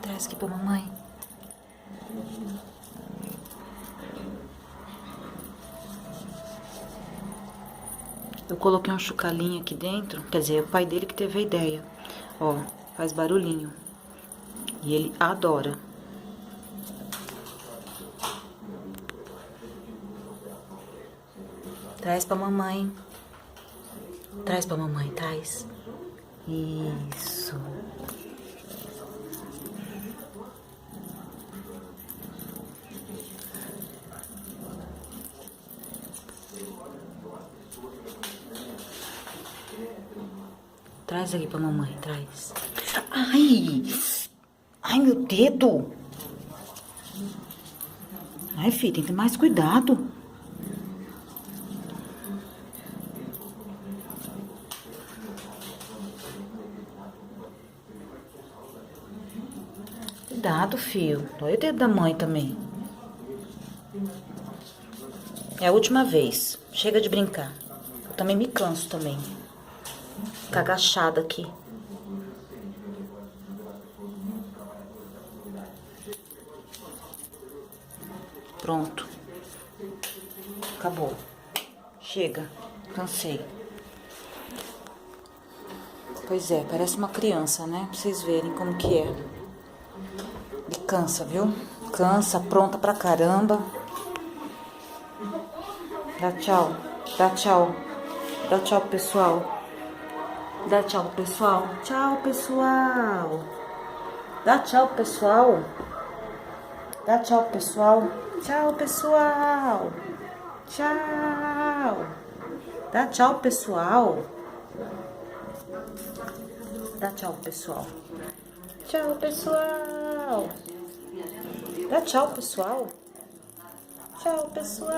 Traz aqui pra mamãe. Eu coloquei um chocalhinho aqui dentro. Quer dizer, é o pai dele que teve a ideia. Ó, faz barulhinho. E ele adora. Traz pra mamãe. Traz pra mamãe, traz. Isso. Traz aqui pra mamãe, traz. Ai! Ai, meu dedo! Ai, filho, tem que ter mais cuidado. Cuidado, filho. Olha o dedo da mãe também. É a última vez. Chega de brincar. Eu também me canso também. Ficar agachada aqui. Pronto. Acabou. Chega. Cansei. Pois é, parece uma criança, né? Pra vocês verem como que é. E cansa, viu? Cansa, pronta pra caramba. Dá tchau. Dá tchau. Dá tchau pro pessoal. Dá tchau pro pessoal. Tchau, pessoal. Dá tchau pro pessoal. Dá tchau pro pessoal. Tchau, pessoal. Tchau. Dá tchau, pessoal. Dá tchau, pessoal. Tchau, pessoal. Dá tchau, pessoal. Tchau, pessoal.